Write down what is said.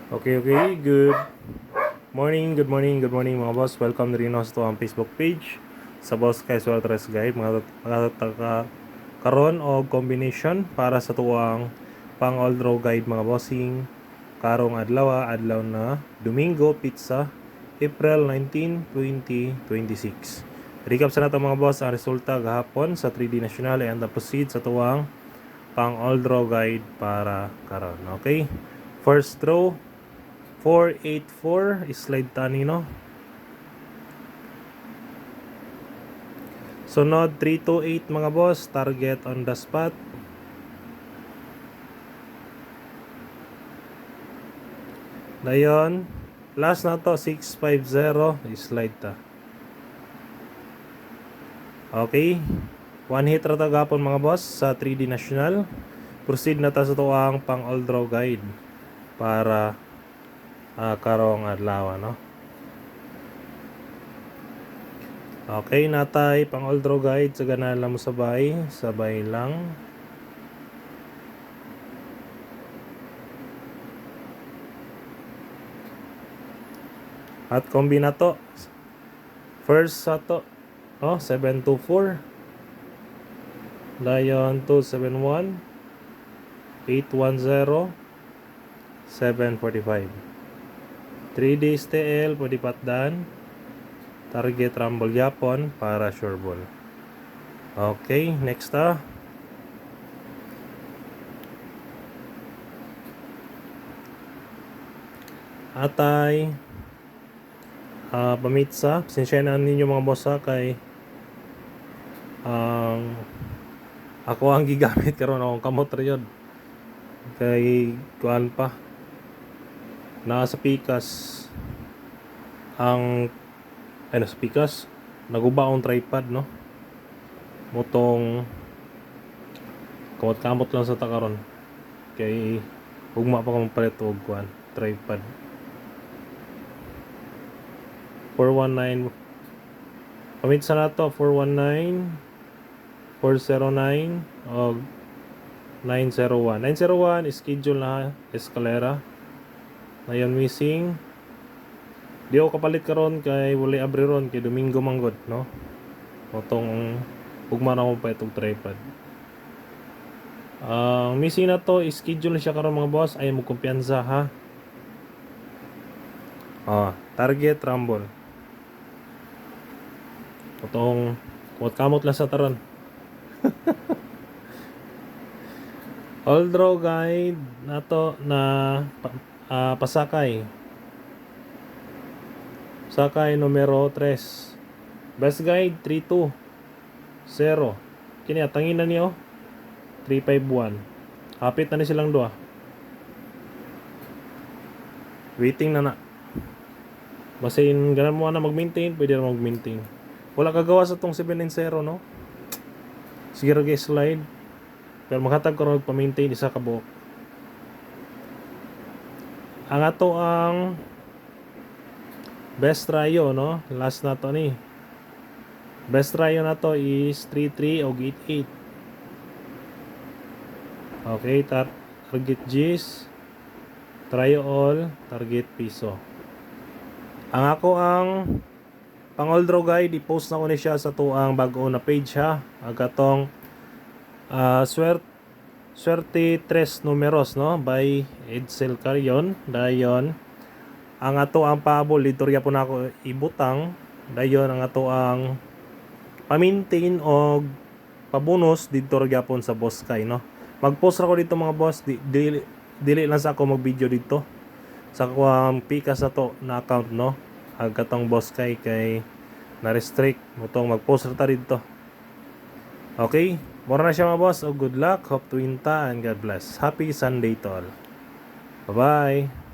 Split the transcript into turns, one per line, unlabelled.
Okay, good morning mga boss. Welcome na rin ako sa ang Facebook page sa Boss Kay Suarez Guide. Mga karon o combination para sa tuwang pang all draw guide mga bossing. Karong adlaw na Domingo Pizza, April 19, 2026. Recap sa nato mga boss ang resulta gahapon sa 3D National and the proceed sa tuwang pang all draw guide para karon. Okay? First draw 484 slide tani no. Sunod 328 mga boss, target on the spot. Dayon, last na to 650 slide ta. Okay. One hit ra ta gapon mga boss sa 3D National. Proceed na ta sa tuwang pang all draw guide para karong adlaw no. Okay, natay pang all draw guide sa ganahan lang mo sabay lang. At kombinato. First sa to, 724. Dayon 271 810 745. 3 days TL pwede patdan. Target rumble yapon para sure ball. Okay, next atay pamitsa. Pasensya na ninyo mga boss kay ako ang gigamit karon akong kamot ra yun. Kay kuan pa nasa pikas ang sa pikas naguba ang tripod no. Motong kamot lang sa takaron kay ugma pa ko palit og kuan tripod. 419 pamitsa na to 419 409 og 901 schedule na escalera na missing. Di ako kapalit karon kay wala abri ron kay Domingo manggod no. Motong ugma na ko pa itong tripod. Missing na to schedule na siya karon mga boss, ay mo kumpiyansa ha. Target rumble. Motong kamot lang sa taron. All draw guide nato na pasakay. Sakay numero 3. Best guide 320. Kini atangin na niyo 351. Hapit na ni silang duha. Waiting na. Basin ganan mo na mag-maintain, pwede na mag-maintain. Wala kagawa sa tong 790 no. Sige ra slide. Pero maghatag ko ron pa-maintain isa ka buok. Ang ato ang best tryo no. Last na to ni. Best tryo na to is 33 o 88. Okay, target G's. Tryo all, target piso. Ang ako ang pang all draw guide, i-post na ko ni siya sa tuang bago na page ha. Agatong swerte 3 numeros no by Edsel Carion. Dayon ang ato ang pahabol dito po na ako ibutang. Dayon ang ato ang pa-maintain o pabonus dito gyapon sa Boss Kay no. Mag-post ra ko dito mga boss, dili lang sa ako mag-video dito sa kuang pika sa to na account no. Agatong Boss Kay na restrict mo tong mag-post ra ta dito. Okay, mura na siya mga boss. Good luck, hope to win ta, and God bless. Happy Sunday to all. Bye-bye.